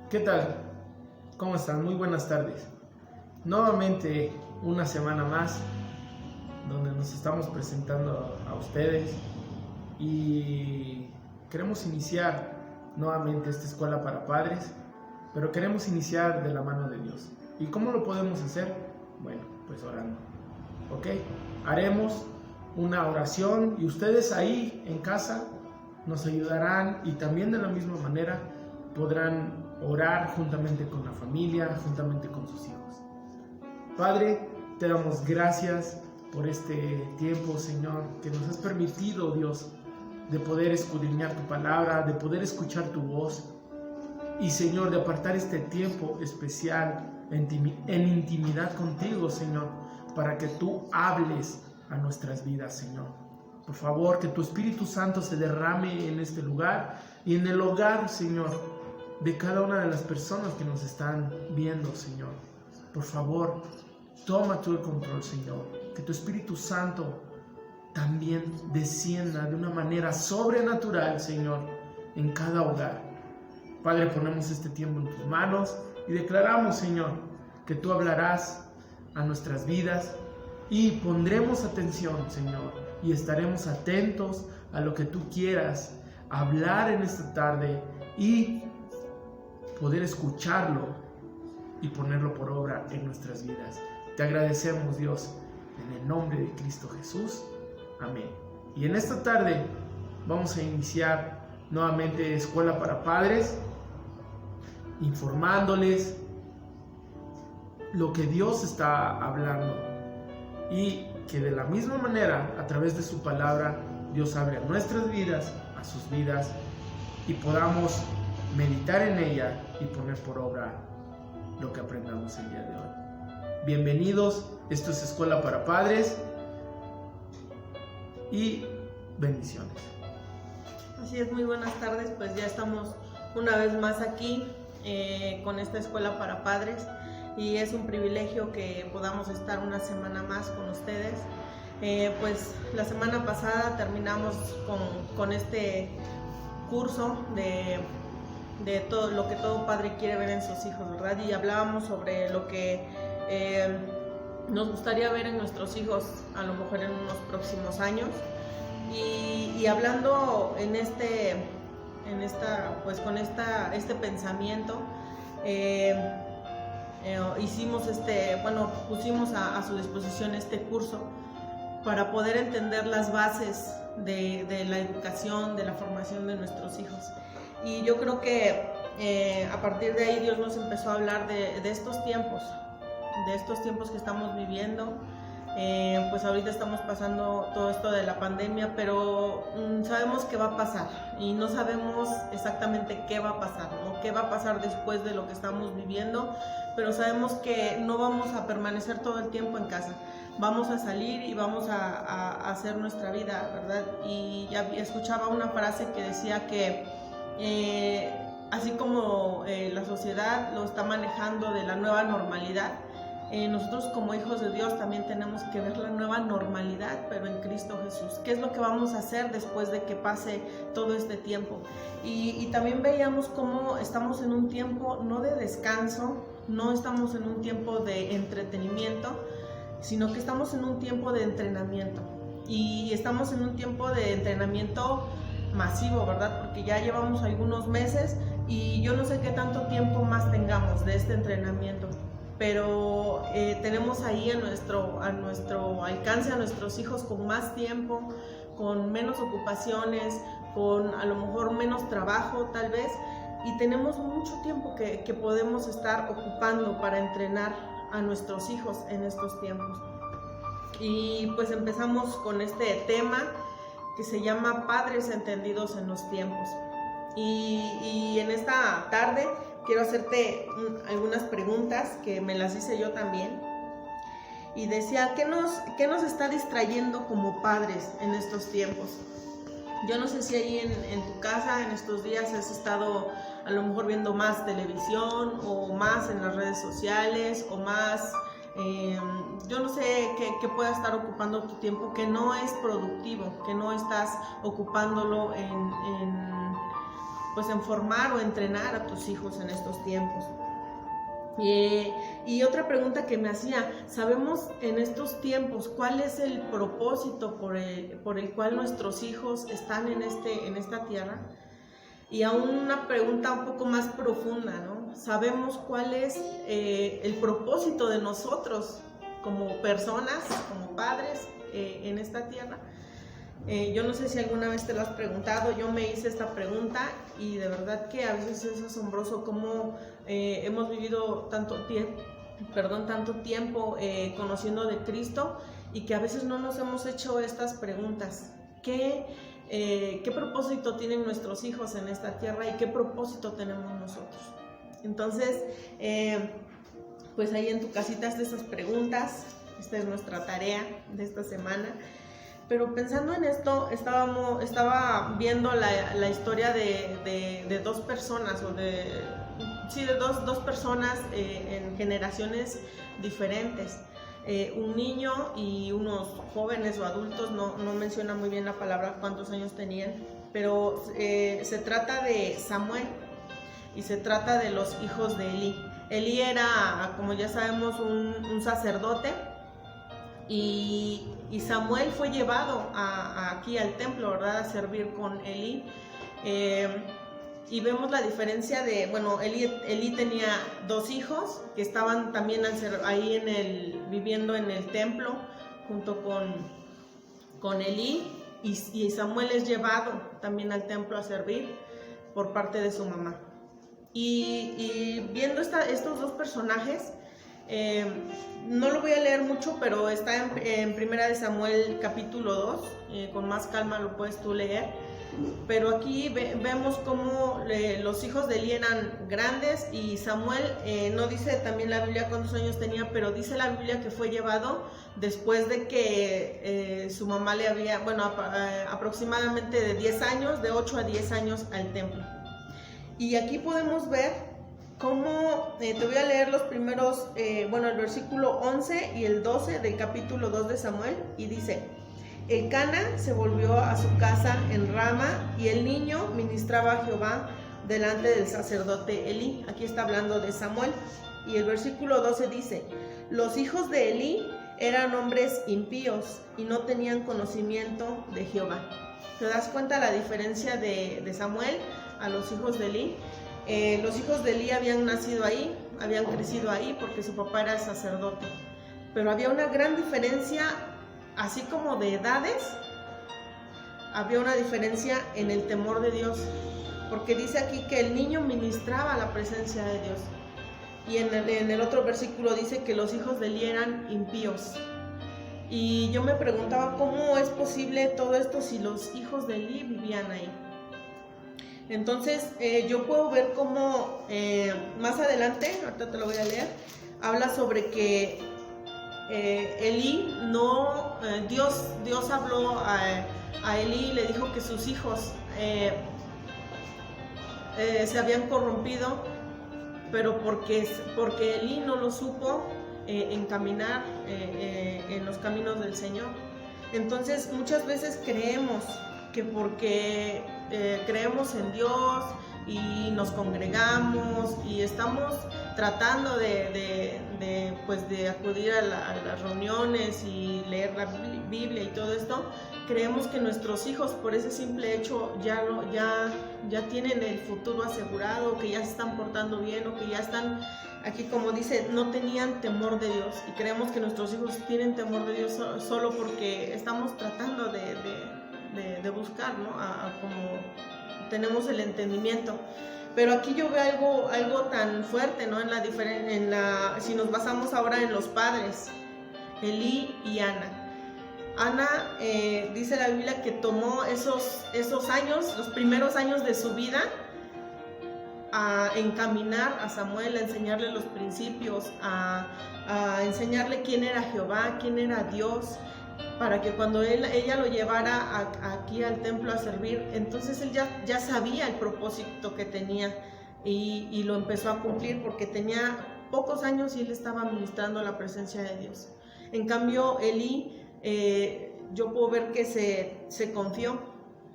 ¿Qué tal? ¿Cómo están? Muy buenas tardes. Nuevamente una semana más donde nos estamos presentando a ustedes y queremos iniciar nuevamente esta escuela para padres, pero queremos iniciar de la mano de Dios. ¿Y cómo lo podemos hacer? Bueno, pues orando. ¿Ok? Haremos una oración y ustedes ahí en casa nos ayudarán y también de la misma manera podrán orar juntamente con la familia, juntamente con sus hijos. Padre, te damos gracias por este tiempo, Señor, que nos has permitido, Dios, de poder escudriñar tu palabra, de poder escuchar tu voz y, Señor, de apartar este tiempo especial en intimidad contigo, Señor, para que tú hables a nuestras vidas, Señor. Por favor, que tu Espíritu Santo se derrame en este lugar y en el hogar, Señor, de cada una de las personas que nos están viendo, Señor. Por favor, toma tú el control, Señor. Que tu Espíritu Santo también descienda de una manera sobrenatural, Señor, en cada hogar. Padre, ponemos este tiempo en tus manos y declaramos, Señor, que tú hablarás a nuestras vidas y pondremos atención, Señor, y estaremos atentos a lo que tú quieras hablar en esta tarde y poder escucharlo y ponerlo por obra en nuestras vidas. Te agradecemos, Dios, en el nombre de Cristo Jesús. Amén. Y en esta tarde vamos a iniciar nuevamente Escuela para Padres, informándoles lo que Dios está hablando y que de la misma manera, a través de su palabra, Dios hable a nuestras vidas, a sus vidas, y podamos meditar en ella y poner por obra lo que aprendamos el día de hoy. Bienvenidos, esto es Escuela para Padres y bendiciones. Así es, muy buenas tardes, pues ya estamos una vez más aquí con esta Escuela para Padres y es un privilegio que podamos estar una semana más con ustedes. Pues la semana pasada terminamos con este curso de todo lo que todo padre quiere ver en sus hijos, ¿verdad? Y hablábamos sobre lo que nos gustaría ver en nuestros hijos a lo mejor en unos próximos años y hablando con este pensamiento pusimos a su disposición este curso para poder entender las bases de la educación, de la formación de nuestros hijos. Y yo creo que a partir de ahí Dios nos empezó a hablar de estos tiempos que estamos viviendo. Pues ahorita estamos pasando todo esto de la pandemia, pero sabemos qué va a pasar y no sabemos exactamente qué va a pasar, ¿no? Qué va a pasar después de lo que estamos viviendo, pero sabemos que no vamos a permanecer todo el tiempo en casa. Vamos a salir y vamos a hacer nuestra vida, ¿verdad? Y ya escuchaba una frase que decía que así como la sociedad lo está manejando de la nueva normalidad, nosotros como hijos de Dios también tenemos que ver la nueva normalidad, pero en Cristo Jesús. ¿Qué es lo que vamos a hacer después de que pase todo este tiempo? Y también veíamos cómo estamos en un tiempo no de descanso, no estamos en un tiempo de entretenimiento, sino que estamos en un tiempo de entrenamiento. Y estamos en un tiempo de entrenamiento masivo, ¿verdad? Porque ya llevamos algunos meses y yo no sé qué tanto tiempo más tengamos de este entrenamiento, pero tenemos ahí a nuestro alcance a nuestros hijos con más tiempo, con menos ocupaciones, con a lo mejor menos trabajo tal vez, y tenemos mucho tiempo que podemos estar ocupando para entrenar a nuestros hijos en estos tiempos. Y pues empezamos con este tema que se llama Padres entendidos en los tiempos. Y en esta tarde quiero hacerte algunas preguntas que me las hice yo también. Y decía, ¿qué nos está distrayendo como padres en estos tiempos? Yo no sé si ahí en tu casa en estos días has estado a lo mejor viendo más televisión o más en las redes sociales o más, yo no sé qué pueda estar ocupando tu tiempo que no es productivo, que no estás ocupándolo pues en formar o entrenar a tus hijos en estos tiempos. Y otra pregunta que me hacía, ¿sabemos en estos tiempos cuál es el propósito por el cual nuestros hijos están en esta tierra? Y aún una pregunta un poco más profunda, ¿no? ¿Sabemos cuál es el propósito de nosotros como personas, como padres en esta tierra? Yo no sé si alguna vez te lo has preguntado, yo me hice esta pregunta y de verdad que a veces es asombroso cómo hemos vivido tanto tiempo conociendo de Cristo y que a veces no nos hemos hecho estas preguntas. ¿Qué propósito tienen nuestros hijos en esta tierra y qué propósito tenemos nosotros? Entonces, pues ahí en tu casita haz esas preguntas. Esta es nuestra tarea de esta semana. Pero pensando en esto, estaba viendo la historia de dos personas, de dos personas en generaciones diferentes. Un niño y unos jóvenes o adultos, no menciona muy bien la palabra cuántos años tenían, pero se trata de Samuel y se trata de los hijos de Elí. Elí era, como ya sabemos, un sacerdote. Y Samuel fue llevado aquí al templo, ¿verdad? A servir con Elí. Y vemos la diferencia de, bueno, Elí tenía dos hijos que estaban también ahí viviendo en el templo junto con Elí. Y Samuel es llevado también al templo a servir por parte de su mamá. Y viendo estos dos personajes, no lo voy a leer mucho, pero está en Primera de Samuel capítulo 2, con más calma lo puedes tú leer, pero aquí vemos cómo los hijos de Elí eran grandes y Samuel, no dice también la Biblia cuántos años tenía, pero dice la Biblia que fue llevado después de que su mamá le había, aproximadamente de 10 años, de 8 a 10 años al templo. Y aquí podemos ver cómo, te voy a leer los primeros, el versículo 11 y el 12 del capítulo 2 de Samuel, y dice: Elcana se volvió a su casa en Rama, y el niño ministraba a Jehová delante del sacerdote Elí. Aquí está hablando de Samuel. Y el versículo 12 dice: los hijos de Elí eran hombres impíos y no tenían conocimiento de Jehová. ¿Te das cuenta la diferencia de Samuel a los hijos de Elí? Los hijos de Elí habían nacido ahí, habían crecido ahí porque su papá era sacerdote, pero había una gran diferencia, así como de edades, había una diferencia en el temor de Dios, porque dice aquí que el niño ministraba la presencia de Dios, y en el otro versículo dice que los hijos de Elí eran impíos. Y yo me preguntaba cómo es posible todo esto si los hijos de Elí vivían ahí. Entonces yo puedo ver cómo más adelante, ahorita te lo voy a leer, habla sobre que Elí Dios habló a Elí y le dijo que sus hijos se habían corrompido, pero porque Elí no lo supo encaminar en los caminos del Señor. Entonces muchas veces creemos que porque creemos en Dios y nos congregamos y estamos tratando de acudir a las reuniones y leer la Biblia y todo esto, creemos que nuestros hijos por ese simple hecho ya tienen el futuro asegurado, que ya se están portando bien o que ya están, aquí como dice, no tenían temor de Dios, y creemos que nuestros hijos tienen temor de Dios solo porque estamos tratando de buscar, ¿no? Como tenemos el entendimiento. Pero aquí yo veo algo tan fuerte, ¿no? Si nos basamos ahora en los padres, Elí y Ana. Ana, dice la Biblia que tomó esos años, los primeros años de su vida, a encaminar a Samuel, a enseñarle los principios, a enseñarle quién era Jehová, quién era Dios, para que cuando ella lo llevara aquí al templo a servir, entonces él ya sabía el propósito que tenía y lo empezó a cumplir porque tenía pocos años y él estaba ministrando la presencia de Dios. En cambio, Elí, yo puedo ver que se confió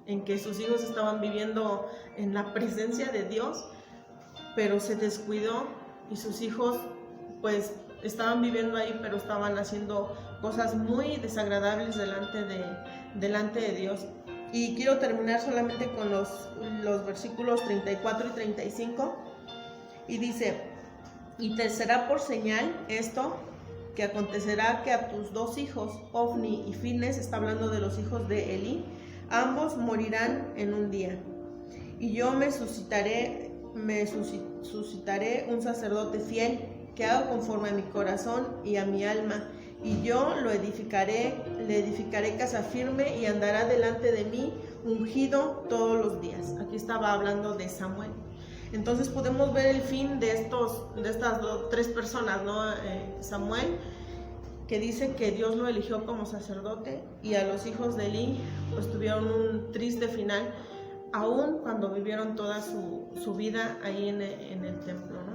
en que sus hijos estaban viviendo en la presencia de Dios, pero se descuidó y sus hijos pues estaban viviendo ahí, pero estaban haciendo cosas muy desagradables delante de Dios. Y quiero terminar solamente con los versículos 34 y 35. Y dice: y te será por señal esto, que acontecerá que a tus 2 hijos, Ofni y Fines, está hablando de los hijos de Elí, ambos morirán en un día. Y yo me suscitaré un sacerdote fiel, que haga conforme a mi corazón y a mi alma, y yo le edificaré casa firme, y andará delante de mí ungido todos los días. Aquí estaba hablando de Samuel. Entonces podemos ver el fin de estas 3 personas, ¿no? Samuel, que dice que Dios lo eligió como sacerdote, y a los hijos de Elí pues tuvieron un triste final, aún cuando vivieron toda su vida ahí en el templo, ¿no?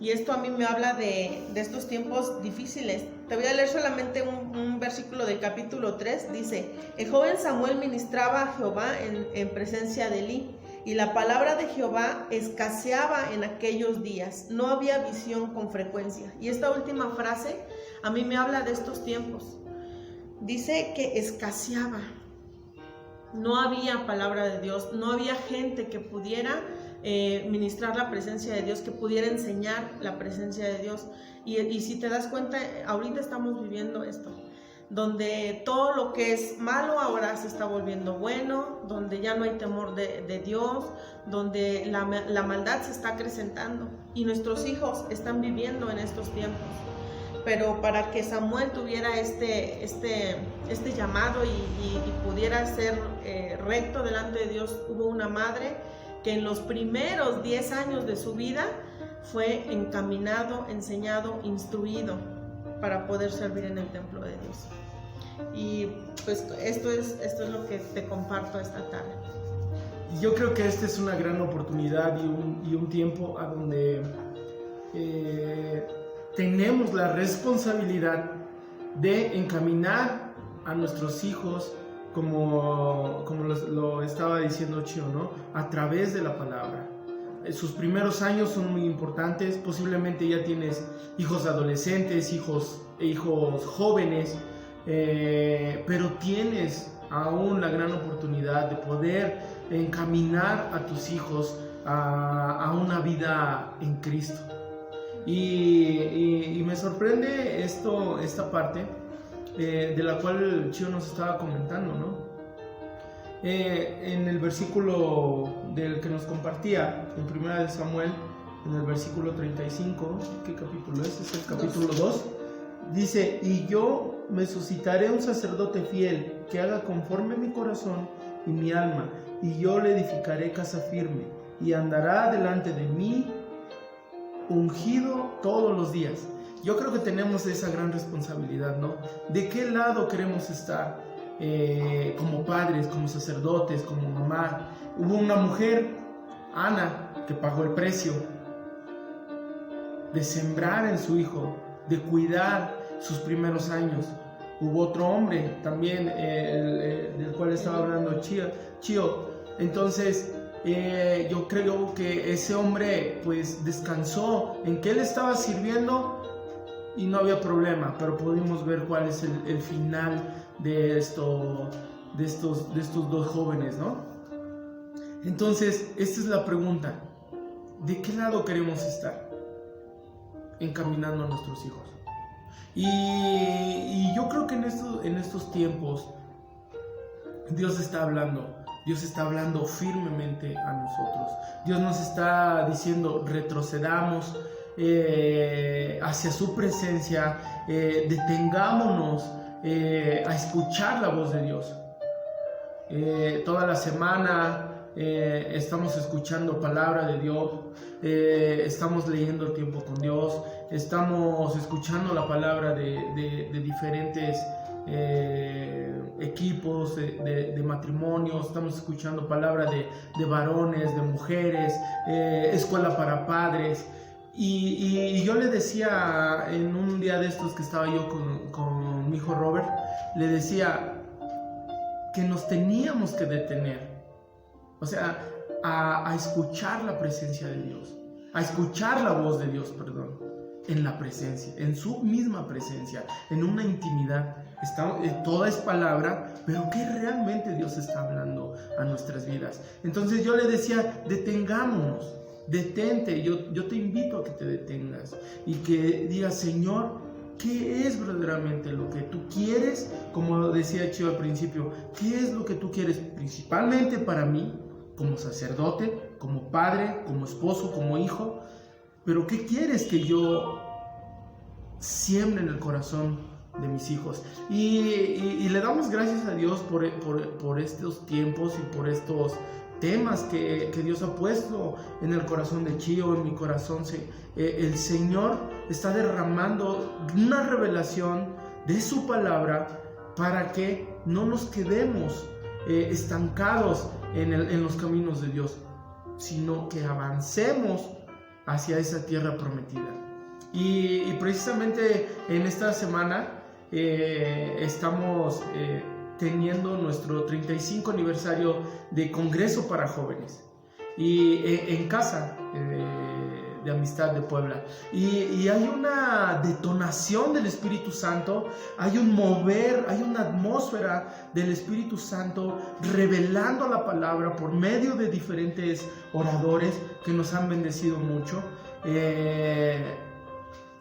Y esto a mí me habla de estos tiempos difíciles. Te voy a leer solamente un versículo del capítulo 3. Dice: el joven Samuel ministraba a Jehová en presencia de Elí, y la palabra de Jehová escaseaba en aquellos días. No había visión con frecuencia. Y esta última frase a mí me habla de estos tiempos. Dice que escaseaba. No había palabra de Dios, no había gente que pudiera ministrar la presencia de Dios, que pudiera enseñar la presencia de Dios. Y si te das cuenta, ahorita estamos viviendo esto, donde todo lo que es malo ahora se está volviendo bueno, donde ya no hay temor de Dios, donde la maldad se está acrecentando, y nuestros hijos están viviendo en estos tiempos. Pero para que Samuel tuviera este llamado y pudiera ser recto delante de Dios, hubo una madre que en los primeros 10 años de su vida fue encaminado, enseñado, instruido para poder servir en el templo de Dios. Y pues esto es lo que te comparto esta tarde. Yo creo que esta es una gran oportunidad y un tiempo a donde tenemos la responsabilidad de encaminar a nuestros hijos, como lo estaba diciendo Chio, ¿no? A través de la palabra. Sus primeros años son muy importantes. Posiblemente ya tienes hijos adolescentes, hijos jóvenes, pero tienes aún la gran oportunidad de poder encaminar a tus hijos a una vida en Cristo. Y me sorprende esta parte de la cual Chio nos estaba comentando, ¿no? En el versículo del que nos compartía, en 1 Samuel, en el versículo 35, ¿qué capítulo es? Es el capítulo 2. Dice: y yo me suscitaré un sacerdote fiel, que haga conforme mi corazón y mi alma, y yo le edificaré casa firme, y andará delante de mí ungido todos los días. Yo creo que tenemos esa gran responsabilidad, ¿no? ¿De qué lado queremos estar? Como padres, como sacerdotes, como mamá. Hubo una mujer, Ana, que pagó el precio de sembrar en su hijo, de cuidar sus primeros años. Hubo otro hombre también, del cual estaba hablando Chio. Entonces, yo creo que ese hombre pues descansó en que él estaba sirviendo y no había problema, pero pudimos ver cuál es el final de estos 2 jóvenes, ¿no? Entonces, esta es la pregunta: ¿de qué lado queremos estar encaminando a nuestros hijos? Y yo creo que en estos tiempos Dios está hablando firmemente a nosotros. Dios nos está diciendo: retrocedamos hacia su presencia, detengámonos a escuchar la voz de Dios. Toda la semana estamos escuchando palabra de Dios, estamos leyendo el tiempo con Dios, estamos escuchando la palabra de diferentes equipos de matrimonios, estamos escuchando palabra de varones, de mujeres, escuela para padres. Y yo le decía en un día de estos que estaba yo con mi hijo Robert, le decía que nos teníamos que detener O sea, a escuchar la presencia de Dios, a escuchar la voz de Dios, perdón, en la presencia, en su misma presencia, en una intimidad. Toda es palabra, pero ¿qué realmente Dios está hablando a nuestras vidas? Entonces yo le decía, detengámonos, detente, yo te invito a que te detengas y que digas, Señor, ¿qué es verdaderamente lo que tú quieres? Como decía Chivo al principio, ¿qué es lo que tú quieres principalmente para mí, como sacerdote, como padre, como esposo, como hijo? Pero ¿qué quieres que yo siembre en el corazón de mis hijos? Y le damos gracias a Dios por estos tiempos y por estos temas que Dios ha puesto en el corazón de Chío, en mi corazón. El Señor está derramando una revelación de su palabra para que no nos quedemos estancados en los caminos de Dios, sino que avancemos hacia esa tierra prometida. Y precisamente en esta semana estamos teniendo nuestro 35 aniversario de Congreso para Jóvenes y en Casa de Amistad de Puebla, y hay una detonación del Espíritu Santo, hay un mover, hay una atmósfera del Espíritu Santo revelando la palabra por medio de diferentes oradores que nos han bendecido mucho,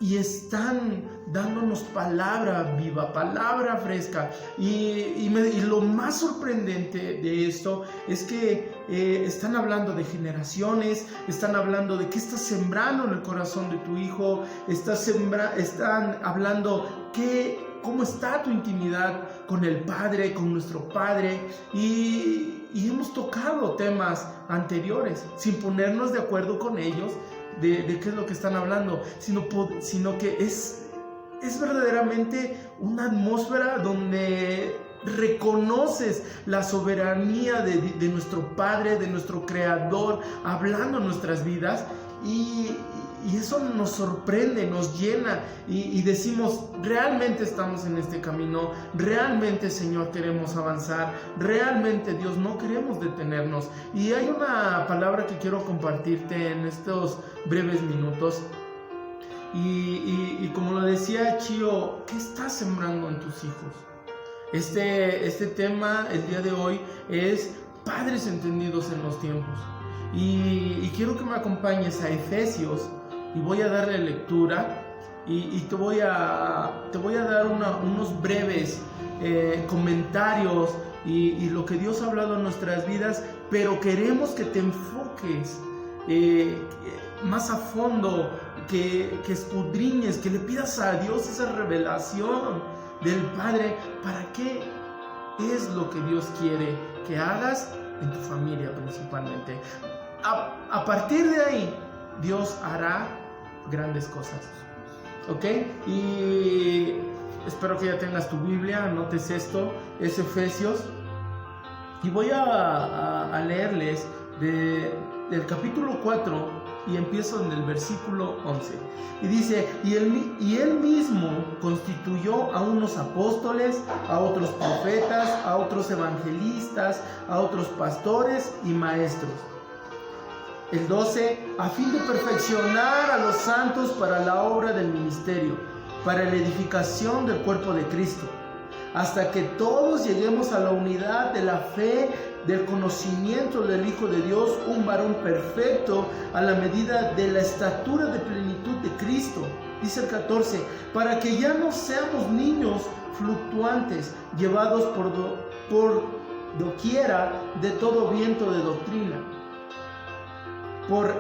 y están dándonos palabra viva, palabra fresca. Y lo más sorprendente de esto es que están hablando de generaciones, están hablando de qué estás sembrando en el corazón de tu hijo, están hablando cómo está tu intimidad con el Padre, con nuestro Padre. Y hemos tocado temas anteriores sin ponernos de acuerdo con ellos de qué es lo que están hablando, sino que es verdaderamente una atmósfera donde reconoces la soberanía de nuestro Padre, de nuestro Creador, hablando en nuestras vidas, y eso nos sorprende, nos llena, y decimos, realmente estamos en este camino, realmente, Señor, queremos avanzar, realmente, Dios, no queremos detenernos. Y hay una palabra que quiero compartirte en estos breves minutos, y como lo decía Chío, ¿qué estás sembrando en tus hijos? Este tema el día de hoy es padres entendidos en los tiempos, y quiero que me acompañes a Efesios, y voy a darle lectura, y te voy a dar unos breves comentarios y lo que Dios ha hablado en nuestras vidas, pero queremos que te enfoques más a fondo, que escudriñes, que le pidas a Dios esa revelación del Padre para qué es lo que Dios quiere que hagas en tu familia principalmente. A partir de ahí, Dios hará grandes cosas, ¿ok? Y espero que ya tengas tu Biblia, anotes esto, es Efesios, y voy a leerles del capítulo 4, y empiezo en el versículo 11, y dice, y él mismo constituyó a unos apóstoles, a otros profetas, a otros evangelistas, a otros pastores y maestros. El 12, a fin de perfeccionar a los santos para la obra del ministerio, para la edificación del cuerpo de Cristo, hasta que todos lleguemos a la unidad de la fe, del conocimiento del Hijo de Dios, un varón perfecto, a la medida de la estatura de plenitud de Cristo. Dice el 14, para que ya no seamos niños fluctuantes, llevados por doquiera de todo viento de doctrina, por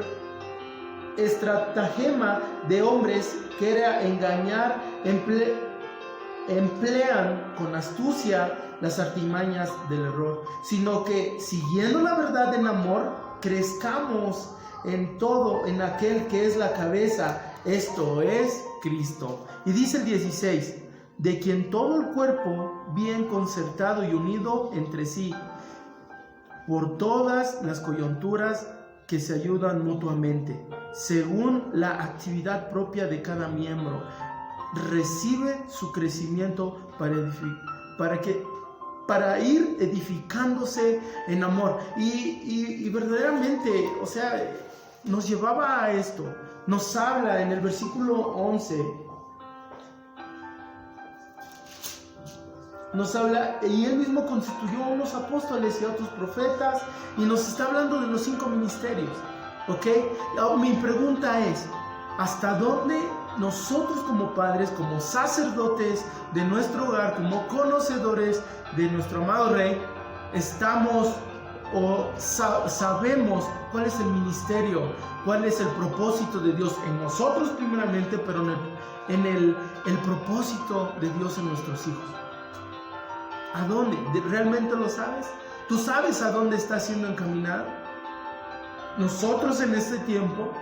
estratagema de hombres que era engañar, emplean con astucia las artimañas del error, sino que siguiendo la verdad en amor, crezcamos en todo en aquel que es la cabeza, esto es Cristo. Y dice el 16, de quien todo el cuerpo, bien concertado y unido entre sí, por todas las coyunturas que se ayudan mutuamente, según la actividad propia de cada miembro, recibe su crecimiento para para ir edificándose en amor. Y verdaderamente, o sea, nos llevaba a esto. Nos habla en el versículo 11. Nos habla, y él mismo constituyó unos apóstoles y otros profetas, y nos está hablando de los 5 ministerios, ¿ok? Mi pregunta es, ¿hasta dónde nosotros como padres, como sacerdotes de nuestro hogar, como conocedores de nuestro amado Rey, estamos o sabemos cuál es el ministerio, cuál es el propósito de Dios en nosotros primeramente, pero en el propósito de Dios en nuestros hijos? ¿A dónde? ¿Realmente lo sabes? ¿Tú sabes a dónde estás siendo encaminado? Nosotros en este tiempo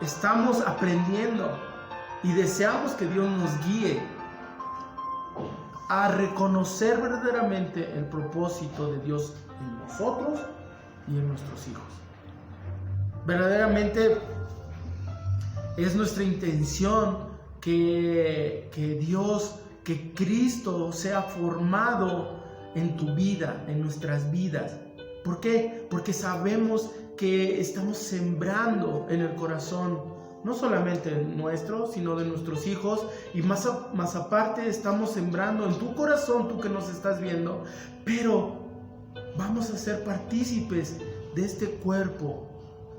estamos aprendiendo y deseamos que Dios nos guíe a reconocer verdaderamente el propósito de Dios en nosotros y en nuestros hijos. Verdaderamente es nuestra intención que Dios, que Cristo sea formado en tu vida, en nuestras vidas. ¿Por qué? Porque sabemos que estamos sembrando en el corazón, no solamente nuestro, sino de nuestros hijos, y más aparte estamos sembrando en tu corazón, tú que nos estás viendo, pero vamos a ser partícipes de este cuerpo,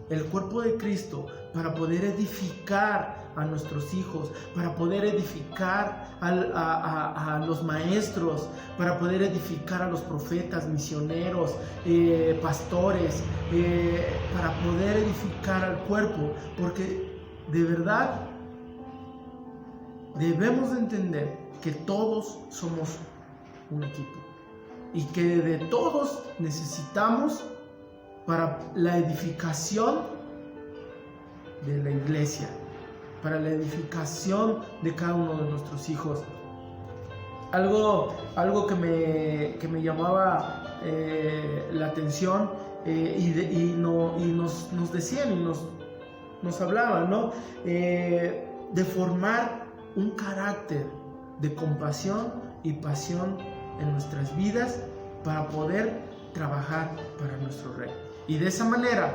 el cuerpo de Cristo, para poder edificar a nuestros hijos, para poder edificar a los maestros, para poder edificar a los profetas, misioneros, pastores, para poder edificar al cuerpo, porque de verdad debemos de entender que todos somos un equipo y que de todos necesitamos para la edificación de la iglesia, para la edificación de cada uno de nuestros hijos. Algo que me llamaba la atención y nos decían y nos hablaban, ¿no? De formar un carácter de compasión y pasión en nuestras vidas para poder trabajar para nuestro Rey. Y de esa manera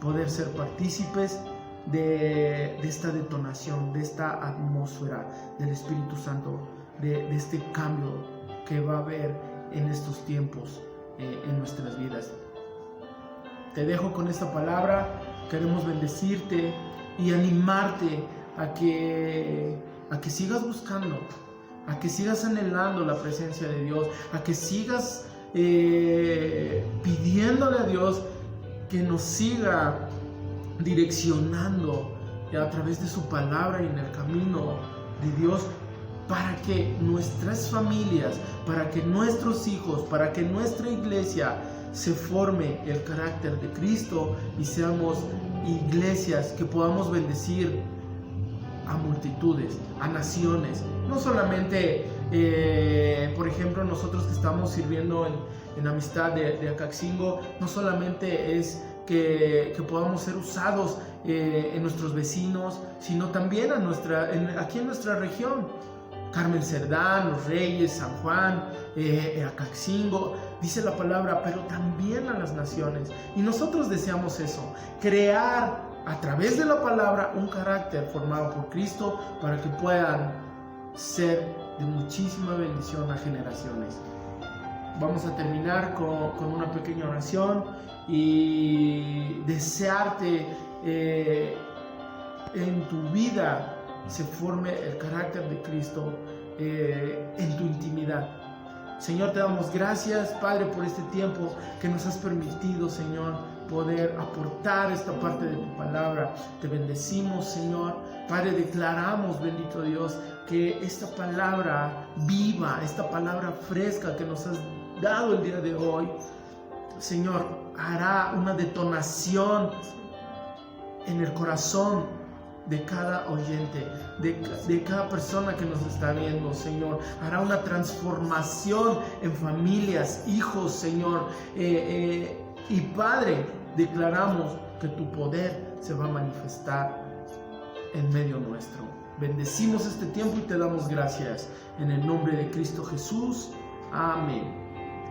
poder ser partícipes de esta detonación, de esta atmósfera del Espíritu Santo, de este cambio que va a haber en estos tiempos en nuestras vidas. Te dejo con esta palabra. Queremos bendecirte y animarte a que sigas buscando, a que sigas anhelando la presencia de Dios, a que sigas pidiéndole a Dios que nos siga direccionando a través de su palabra y en el camino de Dios, para que nuestras familias, para que nuestros hijos, para que nuestra iglesia se forme el carácter de Cristo y seamos iglesias que podamos bendecir a multitudes, a naciones. No solamente, por ejemplo, nosotros que estamos sirviendo en Amistad de Acaxingo, no solamente es que podamos ser usados en nuestros vecinos, sino también aquí en nuestra región. Carmen Cerdán, Los Reyes, San Juan, Acaxingo, dice la palabra, pero también a las naciones. Y nosotros deseamos eso, crear a través de la palabra un carácter formado por Cristo para que puedan ser de muchísima bendición a generaciones. Vamos a terminar con una pequeña oración y desearte en tu vida se forme el carácter de Cristo en tu intimidad. Señor, te damos gracias, Padre, por este tiempo que nos has permitido, Señor, poder aportar esta parte de tu palabra. Te bendecimos, Señor. Padre, declaramos, bendito Dios, que esta palabra viva, esta palabra fresca que nos has dado el día de hoy, Señor, hará una detonación en el corazón de cada oyente, de cada persona que nos está viendo, Señor. Hará una transformación en familias, hijos, Señor. Y Padre, declaramos que tu poder se va a manifestar en medio nuestro. Bendecimos este tiempo y te damos gracias. En el nombre de Cristo Jesús. Amén.